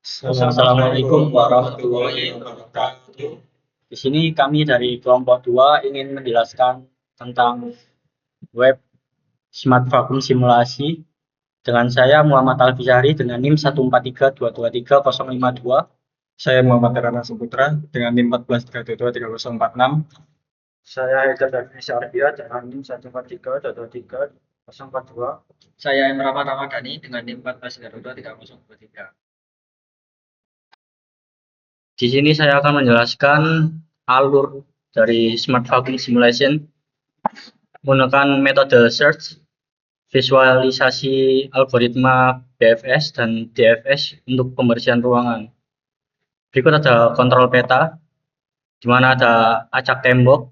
Assalamualaikum warahmatullahi wabarakatuh. Di sini kami dari kelompok 2 ingin menjelaskan tentang web Smart Vacuum Simulasi dengan saya Muhammad Alfizari dengan NIM 143223052. Saya Muhammad Rana Saputra dengan NIM 14323046. Saya Haidar Darwis Arbia dengan NIM 143223042. Saya Imran Ramadhani dengan NIM 14023023. Di sini saya akan menjelaskan alur dari Smart Vacuum Simulation menggunakan metode search, visualisasi algoritma BFS dan DFS untuk pembersihan ruangan. Berikut ada kontrol peta, di mana ada acak tembok,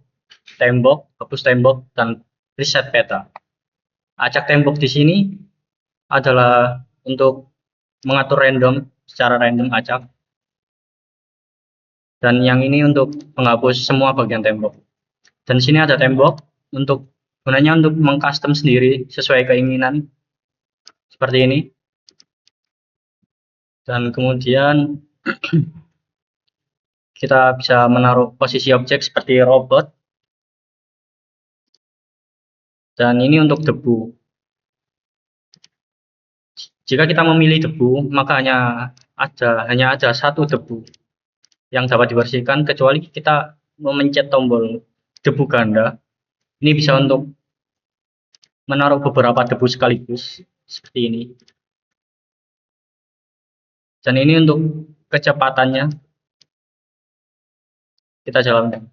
hapus tembok, dan reset peta. Acak tembok di sini adalah untuk mengatur secara random acak. Dan yang ini untuk menghapus semua bagian tembok. Dan di sini ada tembok gunanya untuk mengcustom sendiri sesuai keinginan seperti ini. Dan kemudian kita bisa menaruh posisi objek seperti robot. Dan ini untuk debu. Jika kita memilih debu, maka hanya ada satu debu yang dapat dibersihkan, kecuali kita memencet tombol debu ganda. Ini bisa untuk menaruh beberapa debu sekaligus seperti ini. Dan ini untuk kecepatannya, kita jalankan.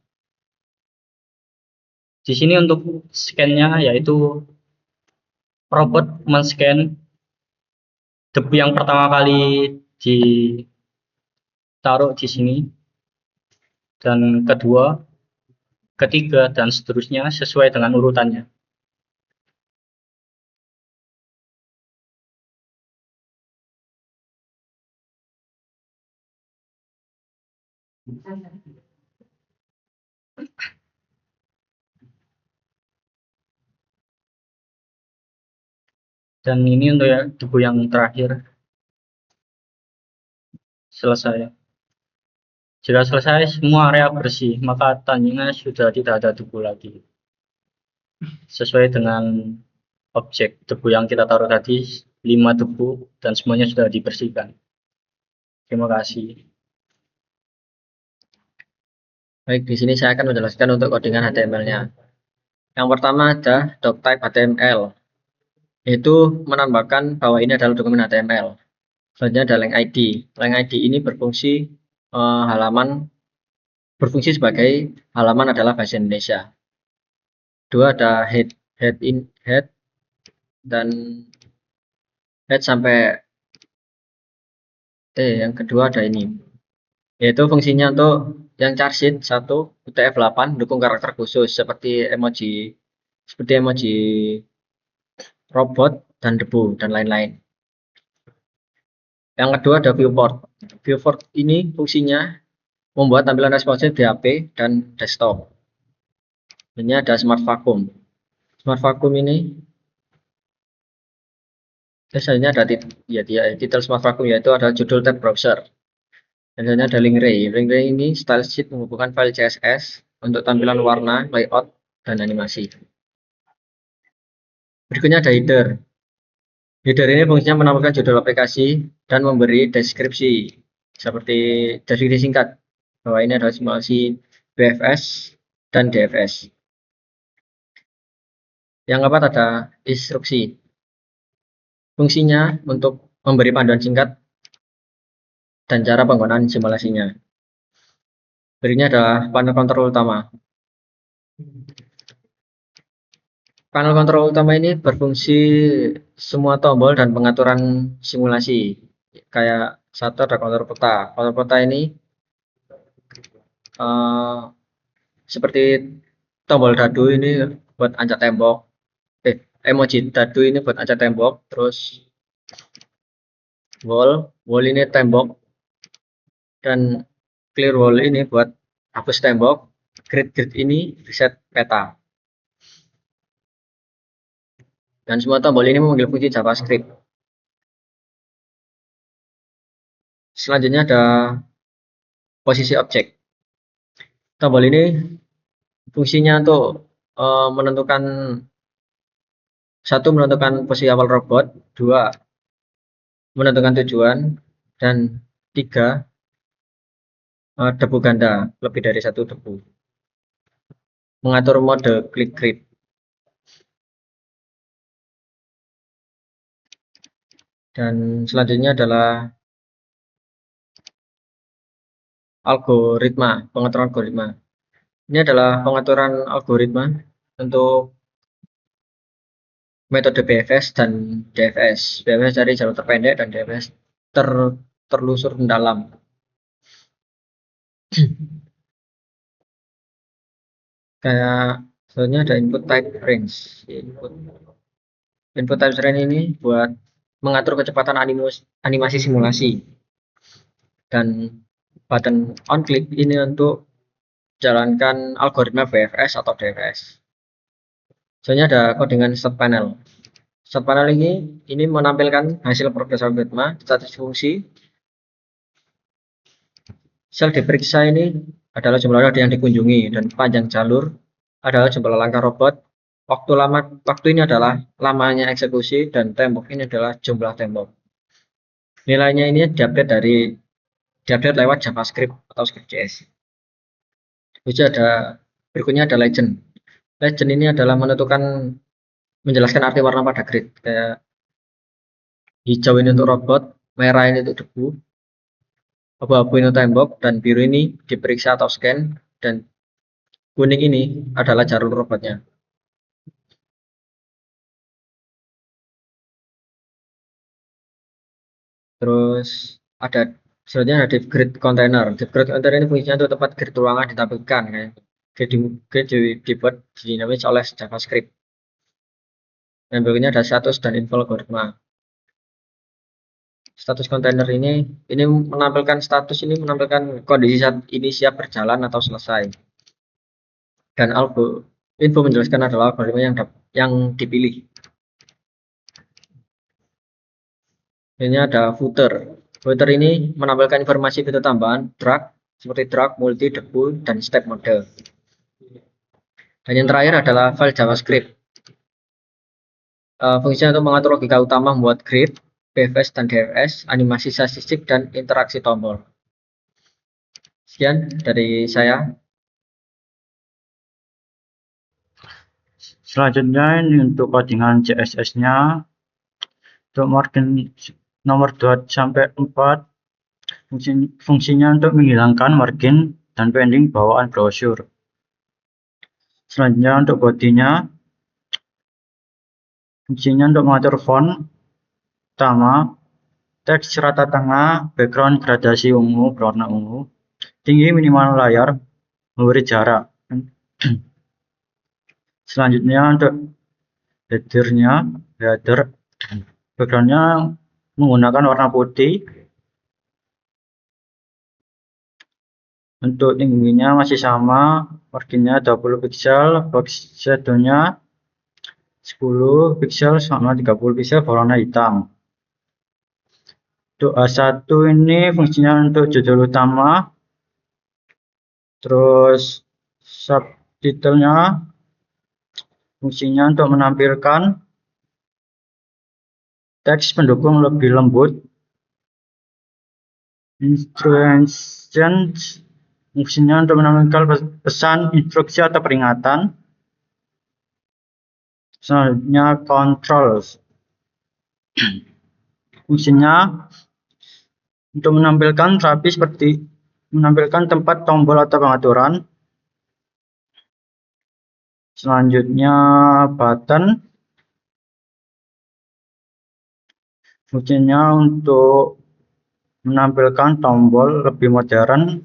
Di sini untuk scan-nya yaitu robot men-scan debu yang pertama kali ditaruh di sini, dan kedua, ketiga, dan seterusnya sesuai dengan urutannya. Dan ini untuk debu yang terakhir. Selesai. Jika selesai semua area bersih, maka tandanya sudah tidak ada debu lagi. Sesuai dengan objek debu yang kita taruh tadi, 5 debu, dan semuanya sudah dibersihkan. Terima kasih. Baik, di sini saya akan menjelaskan untuk codingan HTML-nya. Yang pertama ada doctype HTML, yaitu menambahkan bahwa ini adalah dokumen HTML. Selanjutnya ada link ID. Link ID ini berfungsi sebagai halaman adalah bahasa Indonesia. Kedua ada head dan head sampai yang kedua ada ini, yaitu fungsinya untuk yang charsit 1 UTF-8 dukung karakter khusus seperti emoji robot dan debu dan lain-lain. Yang kedua ada viewport. Viewport ini fungsinya membuat tampilan responsif di HP dan desktop. Ini ada Smart Vacuum. Smart Vacuum ini biasanya ada titel Smart Vacuum, yaitu ada judul tab browser. Dan ada link ray. Link ray ini style sheet menghubungkan file CSS untuk tampilan warna, layout, dan animasi. Berikutnya ada header. Header ini fungsinya menambahkan judul aplikasi dan memberi deskripsi seperti deskripsi singkat bahwa ini adalah simulasi BFS dan DFS. Yang keempat ada instruksi. Fungsinya untuk memberi panduan singkat dan cara penggunaan simulasinya. Berikutnya adalah panel kontrol utama. Panel kontrol utama ini berfungsi semua tombol dan pengaturan simulasi. Kayak satu ada kontrol peta. Kontrol peta ini seperti tombol dadu ini buat angkat tembok. Emoji dadu ini buat angkat tembok. Terus wall ini tembok. Dan clear wall ini buat hapus tembok. Grid ini reset peta. Dan semua tombol ini memanggil fungsi JavaScript. Selanjutnya ada posisi objek. Tombol ini fungsinya untuk menentukan posisi awal robot, 2 menentukan tujuan, dan 3 debu ganda, lebih dari 1 debu. Mengatur mode click grid. Dan selanjutnya adalah pengaturan algoritma. Ini adalah pengaturan algoritma untuk metode BFS dan DFS. BFS dari jalur terpendek dan DFS terlusur mendalam. Kayak selanjutnya ada input type range. Input type range ini buat mengatur kecepatan animasi simulasi. Dan button on click ini untuk jalankan algoritma BFS atau DFS. Selanjutnya ada codingan start panel. Start panel ini menampilkan hasil progres algoritma, status fungsi. Sel diperiksa ini adalah jumlah node yang dikunjungi, dan panjang jalur adalah jumlah langkah robot. Waktu ini adalah lamanya eksekusi, dan tembok ini adalah jumlah tembok. Nilainya ini diupdate lewat JavaScript atau Script.js. Berikutnya ada legend. Legend ini adalah menjelaskan arti warna pada grid. Kayak hijau ini untuk robot, merah ini untuk debu, abu-abu ini tembok, dan biru ini diperiksa atau scan, dan kuning ini adalah jalur robotnya. Terus selanjutnya ada div grid container. Div grid container ini fungsinya untuk tempat grid ruangan ditampilkan. Grid dibuat dinamis oleh JavaScript. Dan berikutnya ada status dan info algoritma. Status kontainer ini menampilkan kondisi saat ini siap berjalan atau selesai. Dan info menjelaskan adalah algoritma yang dipilih. Ini ada footer. Footer ini menampilkan informasi fitur tambahan drag seperti drag, multi, debu, dan step mode. Dan yang terakhir adalah file JavaScript. Fungsinya untuk mengatur logika utama membuat grid, BFS dan DFS, animasi statistik, dan interaksi tombol. Sekian dari saya. Selanjutnya ini untuk codingan CSS-nya. Untuk margin nomor 2 sampai 4, fungsinya untuk menghilangkan margin dan padding bawaan brosur. Selanjutnya untuk bodinya, fungsinya untuk mengatur font utama, teks rata tengah, background gradasi ungu berwarna ungu, tinggi minimal layar, memberi jarak. Selanjutnya untuk header backgroundnya menggunakan warna putih. Untuk tingginya masih sama, marginnya 20 pixel, box shadow-nya 10 pixel sama 30 pixel berwarna hitam. Untuk A1 ini fungsinya untuk judul utama, terus subtitlenya fungsinya untuk menampilkan teks pendukung lebih lembut. Instructions fungsinya untuk menampilkan pesan, instruksi atau peringatan. Selanjutnya controls. Fungsinya untuk menampilkan rapi seperti menampilkan tempat tombol atau pengaturan. Selanjutnya button. Fungsinya untuk menampilkan tombol lebih modern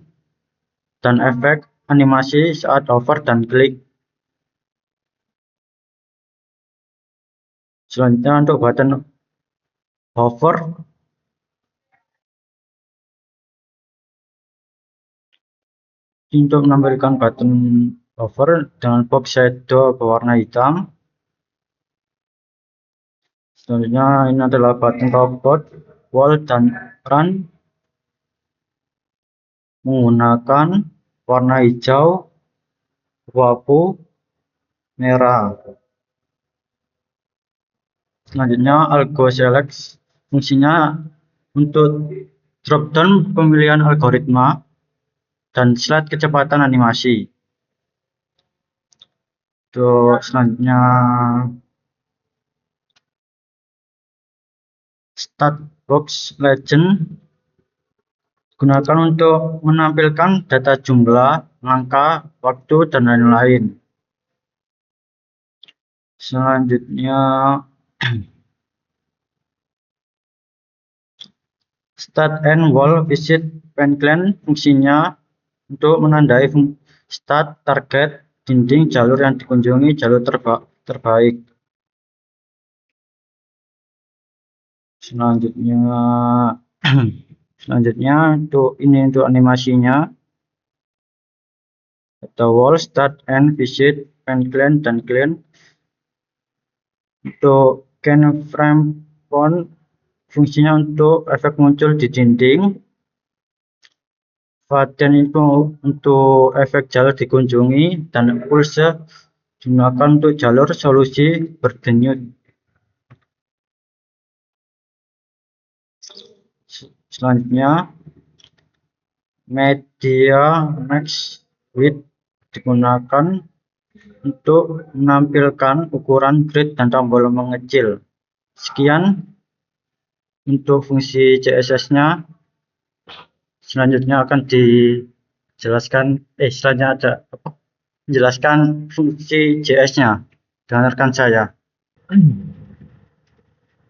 dan efek animasi saat hover dan klik. Selanjutnya untuk button hover, untuk menampilkan button hover dengan box shadow berwarna hitam. Selanjutnya ini adalah button robot, wall, dan run. menggunakan warna hijau, abu-abu, merah. Selanjutnya algo select fungsinya untuk drop down pemilihan algoritma dan slide kecepatan animasi. Selanjutnya start box legend gunakan untuk menampilkan data jumlah, angka, waktu, dan lain-lain. Selanjutnya start and wall visit panclan fungsinya untuk menandai start, target, dinding, jalur yang dikunjungi, jalur terbaik. Selanjutnya untuk animasinya atau wall, start and visit, panclan, dan clean. Untuk keyframe font fungsinya untuk efek muncul di dinding. Faden itu untuk efek jalur dikunjungi, dan pulse digunakan untuk jalur solusi berdenyut. Selanjutnya media max width digunakan untuk menampilkan ukuran grid dan tombol mengecil. Sekian untuk fungsi CSS-nya. Selanjutnya akan dijelaskan menjelaskan fungsi JS-nya dengan rekan saya.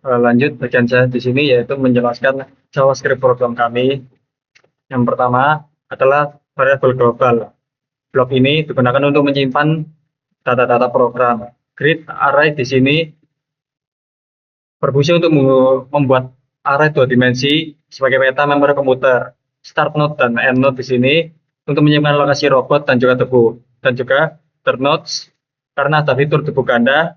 Lanjut bagian saya di sini yaitu menjelaskan JavaScript program kami. Yang pertama adalah variabel global. Blok ini digunakan untuk menyimpan data-data program. Grid array di sini berfungsi untuk membuat array 2 dimensi sebagai peta memori komputer. Start node dan end node di sini untuk menyimpan lokasi robot dan juga debu, dan juga third nodes karena ada fitur debu ganda.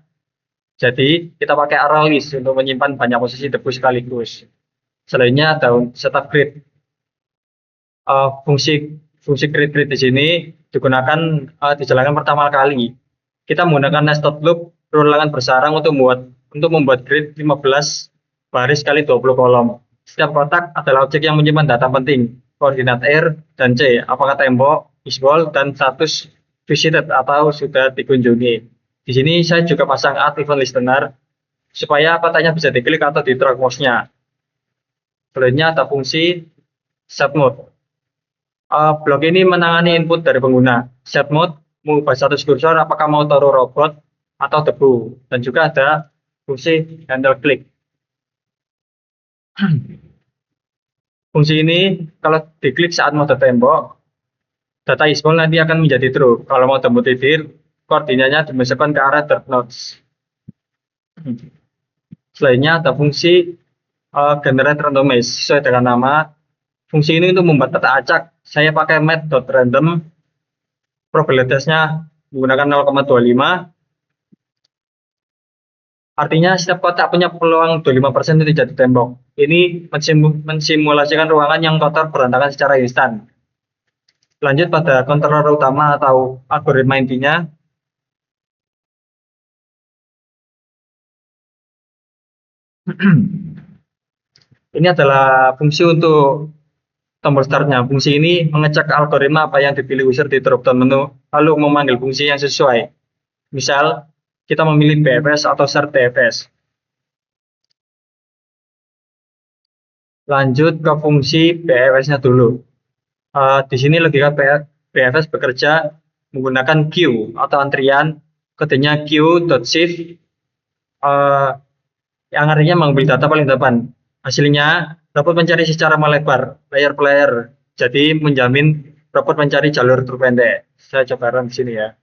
Jadi kita pakai array list untuk menyimpan banyak posisi debu sekaligus. Selainnya ada setup grid. Fungsi grid di sini digunakan dijalankan pertama kali. Kita menggunakan nested loop berulangan bersarang untuk membuat grid 15 baris kali 20 kolom. Setiap kotak adalah objek yang menyimpan data penting, koordinat R dan C, apakah tembok, isbol, dan status visited atau sudah dikunjungi. Di sini saya juga pasang add event listener supaya kotanya bisa diklik atau di drag mouse-nya. Selanjutnya ada fungsi set mode. Blok ini menangani input dari pengguna. Set mode mengubah status kursor apakah mau taruh robot atau debu, dan juga ada fungsi handle click. Fungsi ini kalau diklik saat mode tembok, data isbol nanti akan menjadi true. Kalau mau tembok titir, koordinatnya dimasukkan ke arah third nodes. Selainnya ada fungsi generate randomize sesuai dengan nama. Fungsi ini untuk membuat peta acak. Saya pakai math.random. Probabilitasnya menggunakan 0,25. Artinya setiap kotak punya peluang 25% itu jadi tembok. Ini mensimulasikan ruangan yang kotor berantakan secara instan. Lanjut pada controller utama atau algoritma intinya. Ini adalah fungsi untuk tombol startnya. Fungsi ini mengecek algoritma apa yang dipilih user di drop-down menu, lalu memanggil fungsi yang sesuai. Misal, kita memilih BFS atau start BFS. Lanjut ke fungsi BFS-nya dulu. Di sini logika BFS bekerja menggunakan queue atau antrian, kodenya queue.shift, yang artinya mengambil data paling depan. Hasilnya, robot mencari secara melebar, layer player, jadi menjamin robot mencari jalur terpendek. Saya coba run di sini ya.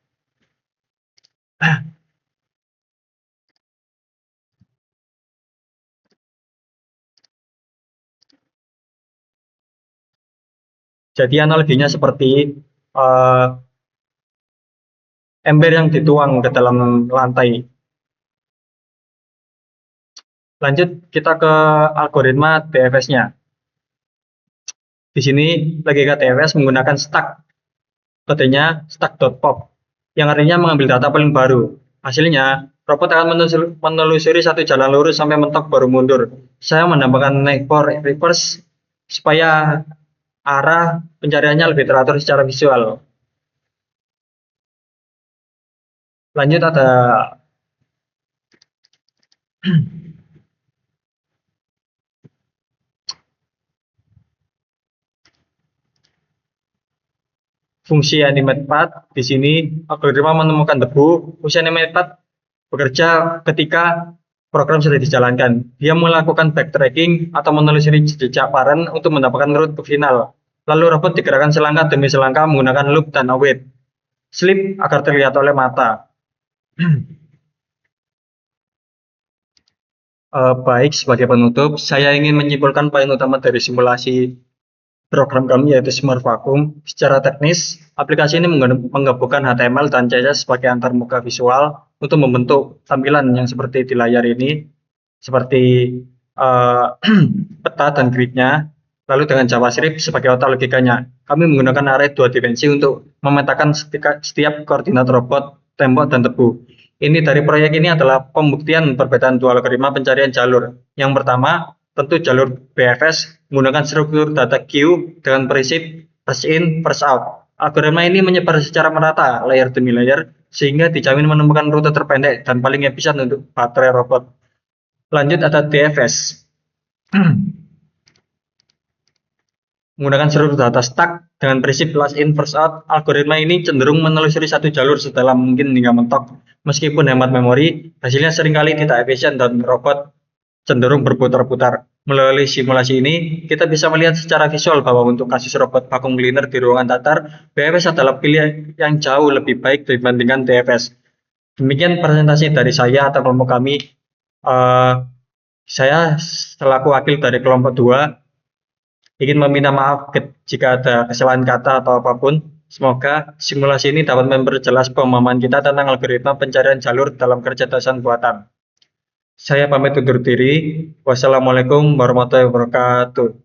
Jadi analoginya seperti ember yang dituang ke dalam lantai. Lanjut kita ke algoritma BFS-nya. Di sini logika TFS menggunakan stack, kodenya stack.pop, yang artinya mengambil data paling baru. Hasilnya, robot akan menelusuri satu jalan lurus sampai mentok baru mundur. Saya menambahkan neighbor reverse supaya arah pencariannya lebih teratur secara visual. Lanjut ada fungsi animate path. Di sini algoritma menemukan debu. Fungsi animate path bekerja ketika program sudah dijalankan. Dia melakukan backtracking atau menelusuri jejak parent untuk mendapatkan route ke final. Lalu robot digerakkan selangkah demi selangkah menggunakan loop dan await sleep agar terlihat oleh mata. Baik, sebagai penutup, saya ingin menyimpulkan poin utama dari simulasi program kami yaitu Smart Vacuum. Secara teknis, aplikasi ini menggabungkan HTML dan CSS sebagai antarmuka visual untuk membentuk tampilan yang seperti di layar ini, seperti peta dan gridnya. Lalu dengan JavaScript sebagai otak logikanya, kami menggunakan array 2 dimensi untuk memetakan setiap koordinat robot, tembok, dan debu. Ini dari proyek ini adalah pembuktian perbedaan dua algoritma pencarian jalur. Yang pertama, tentu jalur BFS menggunakan struktur data queue dengan prinsip first in, first out. Algoritma ini menyebar secara merata, layer demi layer, sehingga dijamin menemukan rute terpendek dan paling efisien untuk baterai robot. Lanjut ada DFS. Menggunakan struktur data stack dengan prinsip last in first out, algoritma ini cenderung menelusuri satu jalur sedalam mungkin hingga mentok. Meskipun hemat memori, hasilnya seringkali tidak efisien dan robot cenderung berputar-putar. Melalui simulasi ini, kita bisa melihat secara visual bahwa untuk kasus robot vacuum cleaner di ruangan datar, BFS adalah pilihan yang jauh lebih baik dibandingkan DFS. Demikian presentasi dari saya atau kelompok kami. Saya selaku wakil dari kelompok 2 ingin meminta maaf jika ada kesalahan kata atau apapun. Semoga simulasi ini dapat memperjelas pemahaman kita tentang algoritma pencarian jalur dalam kecerdasan buatan. Saya pamit undur diri. Wassalamualaikum warahmatullahi wabarakatuh.